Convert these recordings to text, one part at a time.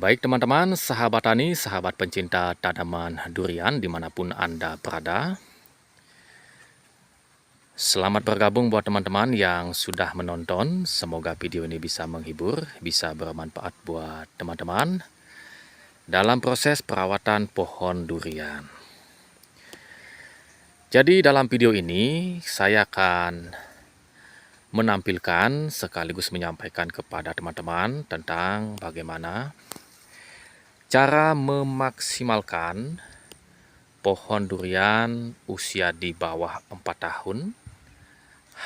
Baik teman-teman, sahabat tani, sahabat pencinta tanaman durian dimanapun Anda berada. Selamat bergabung buat teman-teman yang sudah menonton. Semoga video ini bisa menghibur, bisa bermanfaat buat teman-teman dalam proses perawatan pohon durian. Jadi dalam video ini saya akan menampilkan sekaligus menyampaikan kepada teman-teman tentang bagaimana cara memaksimalkan pohon durian usia di bawah 4 tahun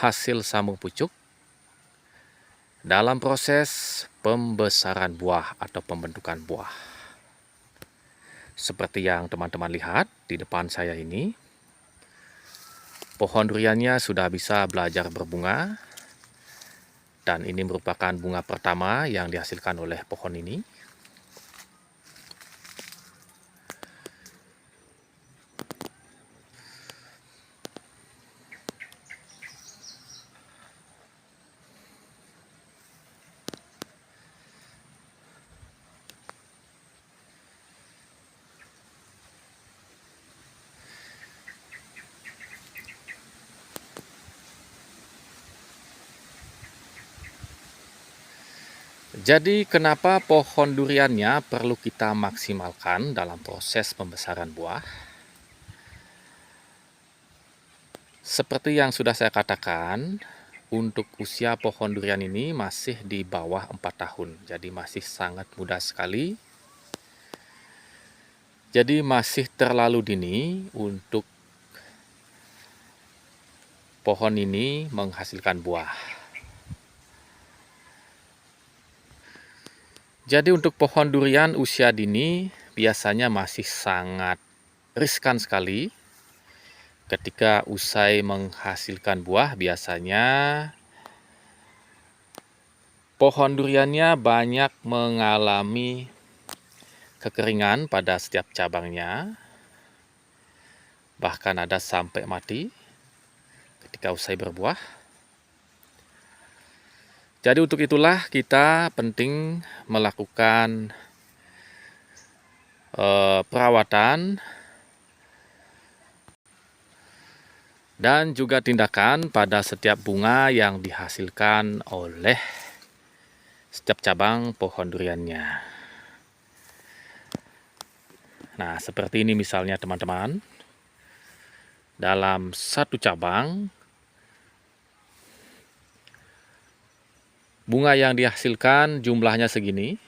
hasil sambung pucuk dalam proses pembesaran buah atau pembentukan buah. Seperti yang teman-teman lihat di depan saya ini, pohon duriannya sudah bisa belajar berbunga, dan ini merupakan bunga pertama yang dihasilkan oleh pohon ini. Jadi kenapa pohon duriannya perlu kita maksimalkan dalam proses pembesaran buah? Seperti yang sudah saya katakan, untuk usia pohon durian ini masih di bawah 4 tahun. Jadi masih sangat muda sekali. Jadi masih terlalu dini untuk pohon ini menghasilkan buah. Jadi untuk pohon durian usia dini biasanya masih sangat riskan sekali. Ketika usai menghasilkan buah, biasanya pohon duriannya banyak mengalami kekeringan pada setiap cabangnya. Bahkan ada sampai mati ketika usai berbuah. Jadi untuk itulah kita penting melakukan perawatan dan juga tindakan pada setiap bunga yang dihasilkan oleh setiap cabang pohon duriannya. Nah, seperti ini misalnya teman-teman. Dalam satu cabang, bunga yang dihasilkan jumlahnya segini.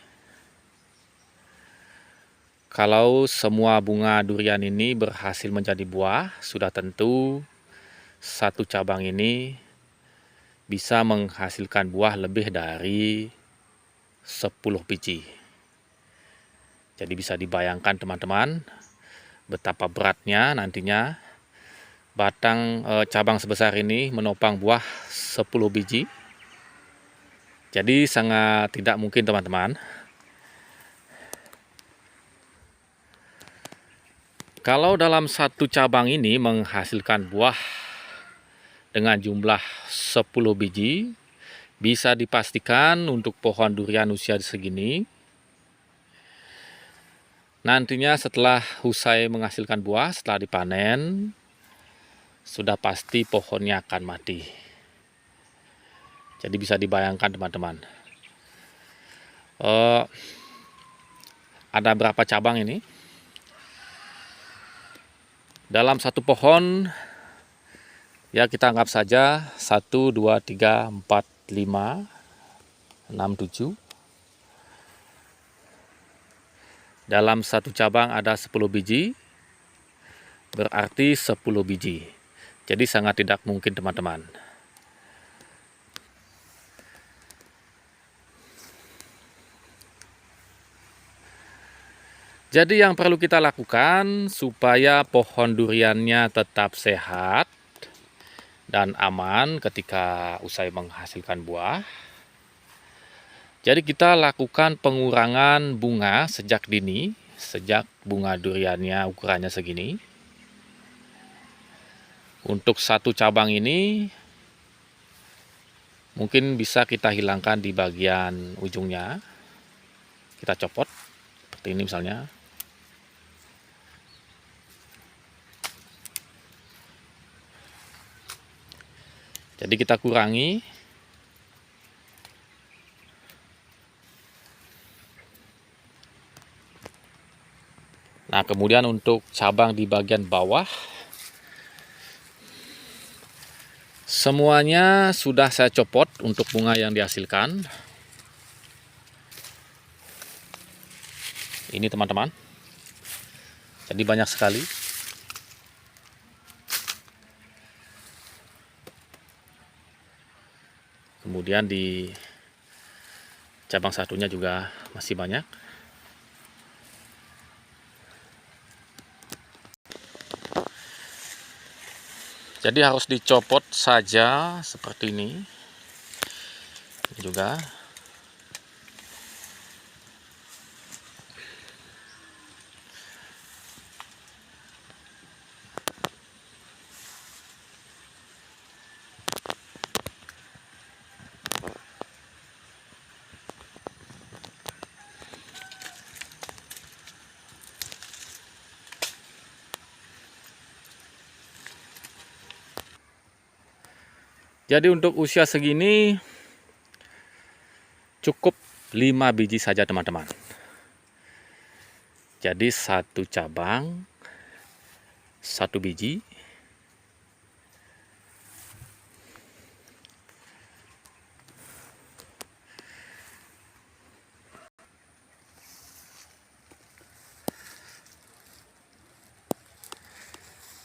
Kalau semua bunga durian ini berhasil menjadi buah, sudah tentu satu cabang ini bisa menghasilkan buah lebih dari 10 biji. Jadi bisa dibayangkan teman-teman betapa beratnya nantinya batang cabang sebesar ini menopang buah 10 biji. Jadi sangat tidak mungkin teman-teman. Kalau dalam satu cabang ini menghasilkan buah dengan jumlah 10 biji, bisa dipastikan untuk pohon durian usia segini, nantinya setelah usai menghasilkan buah, setelah dipanen, sudah pasti pohonnya akan mati. Jadi bisa dibayangkan teman-teman. Ada berapa cabang ini? Dalam satu pohon, ya kita anggap saja 1, 2, 3, 4, 5, 6, 7. Dalam satu cabang ada 10 biji, berarti 10 biji. Jadi sangat tidak mungkin teman-teman. Jadi yang perlu kita lakukan supaya pohon duriannya tetap sehat dan aman ketika usai menghasilkan buah. Jadi kita lakukan pengurangan bunga sejak dini, sejak bunga duriannya ukurannya segini. Untuk satu cabang ini mungkin bisa kita hilangkan di bagian ujungnya. Kita copot. seperti ini misalnya. Jadi kita kurangi. Nah, kemudian untuk cabang di bagian bawah, semuanya sudah saya copot untuk bunga yang dihasilkan. Ini teman-teman, jadi banyak sekali. Kemudian di cabang satunya juga masih banyak. Jadi harus dicopot saja seperti ini. Ini juga. Jadi untuk usia segini cukup 5 biji saja teman-teman. Jadi satu cabang 1 biji.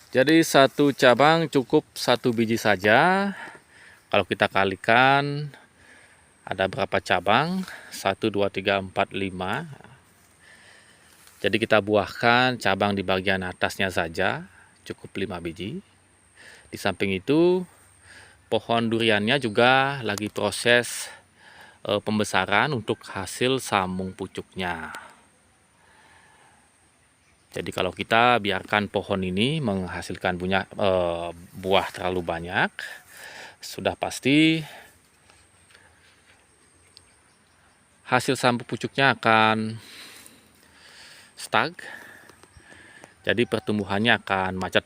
Jadi satu cabang cukup 1 biji saja. Kalau kita kalikan ada berapa cabang? 1, 2, 3, 4, 5. Jadi kita buahkan cabang di bagian atasnya saja, cukup 5 biji. Di samping itu pohon duriannya juga lagi proses pembesaran untuk hasil sambung pucuknya. Jadi kalau kita biarkan pohon ini menghasilkan buah terlalu banyak, sudah pasti hasil sambung pucuknya akan stuck. Jadi pertumbuhannya akan macet.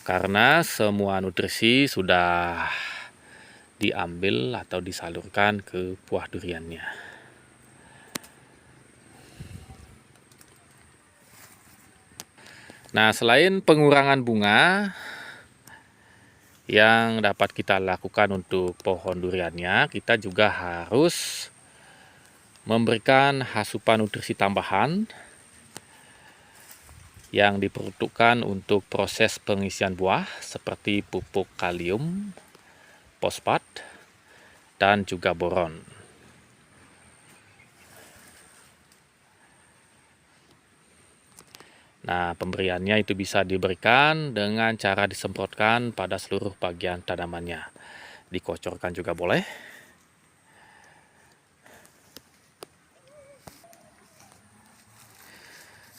Karena semua nutrisi sudah diambil atau disalurkan ke buah duriannya. Nah, selain pengurangan bunga yang dapat kita lakukan untuk pohon duriannya, kita juga harus memberikan asupan nutrisi tambahan yang diperuntukkan untuk proses pengisian buah seperti pupuk kalium, fosfat, dan juga boron. Nah, pemberiannya itu bisa diberikan dengan cara disemprotkan pada seluruh bagian tanamannya. Dikocorkan juga boleh.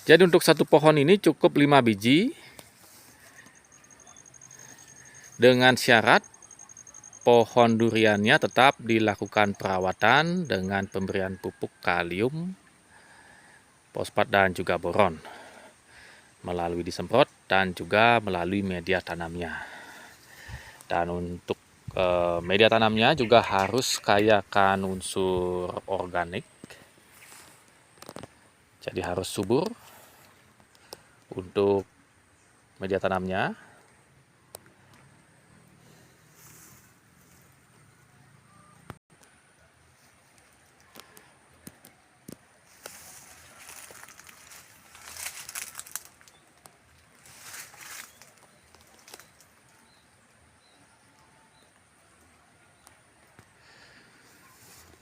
Jadi untuk satu pohon ini cukup 5 biji. Dengan syarat pohon duriannya tetap dilakukan perawatan dengan pemberian pupuk kalium, fosfat, dan juga boron. Melalui disemprot dan juga melalui media tanamnya. Dan untuk media tanamnya juga harus kaya akan unsur organik. Jadi harus subur untuk media tanamnya.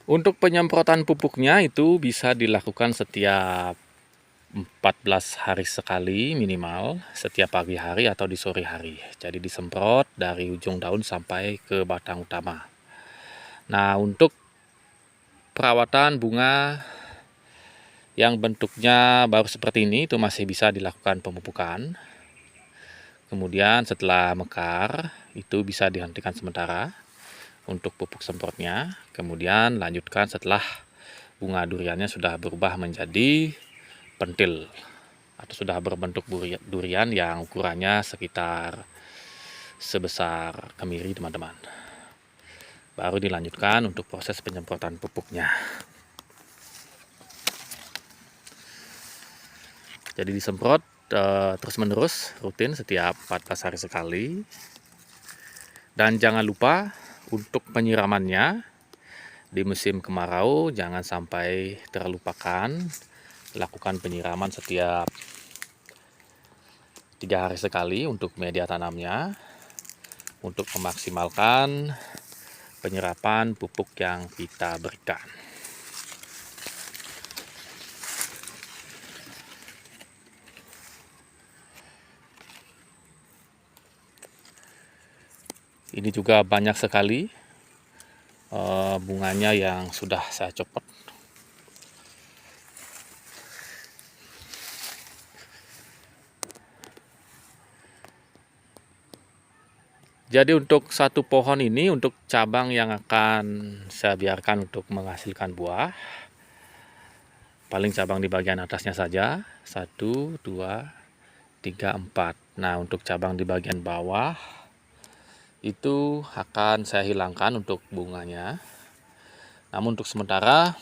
Untuk penyemprotan pupuknya itu bisa dilakukan setiap 14 hari sekali minimal, setiap pagi hari atau di sore hari. Jadi disemprot dari ujung daun sampai ke batang utama. Nah, untuk perawatan bunga yang bentuknya baru seperti ini itu masih bisa dilakukan pemupukan. Kemudian setelah mekar itu bisa dihentikan sementara untuk pupuk semprotnya. Kemudian lanjutkan setelah bunga duriannya sudah berubah menjadi pentil atau sudah berbentuk durian yang ukurannya sekitar sebesar kemiri, teman-teman. Baru dilanjutkan untuk proses penyemprotan pupuknya. Jadi disemprot terus-menerus rutin setiap 14 hari sekali. Dan jangan lupa untuk penyiramannya di musim kemarau jangan sampai terlupakan. Lakukan penyiraman setiap 3 hari sekali untuk media tanamnya, untuk memaksimalkan penyerapan pupuk yang kita berikan. Ini juga banyak sekali bunganya yang sudah saya copot. Jadi untuk satu pohon ini, untuk cabang yang akan saya biarkan untuk menghasilkan buah, paling cabang di bagian atasnya saja, 1, 2, 3, 4. Nah, untuk cabang di bagian bawah itu akan saya hilangkan untuk bunganya. Namun untuk sementara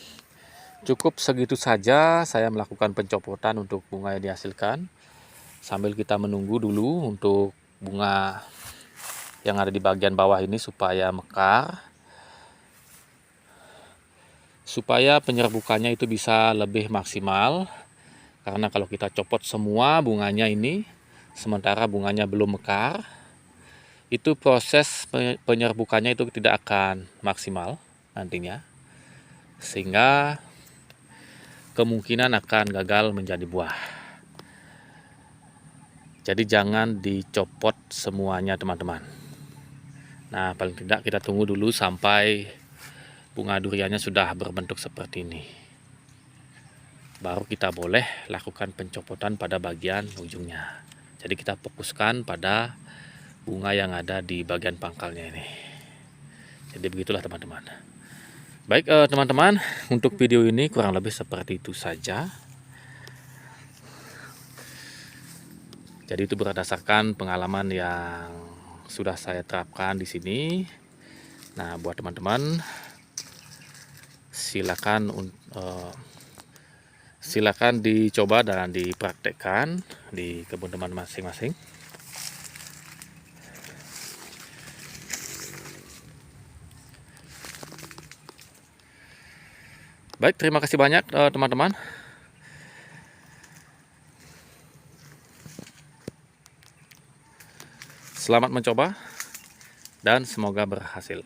cukup segitu saja saya melakukan pencopotan untuk bunga yang dihasilkan, sambil kita menunggu dulu untuk bunga yang ada di bagian bawah ini supaya mekar, supaya penyerbukannya itu bisa lebih maksimal. Karena kalau kita copot semua bunganya ini sementara bunganya belum mekar, itu proses penyerbukannya itu tidak akan maksimal nantinya, sehingga kemungkinan akan gagal menjadi buah. Jadi jangan dicopot semuanya, teman-teman. Nah, paling tidak kita tunggu dulu sampai bunga duriannya sudah berbentuk seperti ini. Baru kita boleh lakukan pencopotan pada bagian ujungnya. Jadi kita fokuskan pada bunga yang ada di bagian pangkalnya ini. Jadi begitulah, teman-teman. Baik, teman-teman, untuk video ini kurang lebih seperti itu saja. Jadi itu berdasarkan pengalaman yang sudah saya terapkan di sini. Nah, buat teman-teman, silakan dicoba dan dipraktekkan di kebun teman masing-masing. Baik, terima kasih banyak teman-teman. Selamat mencoba dan semoga berhasil.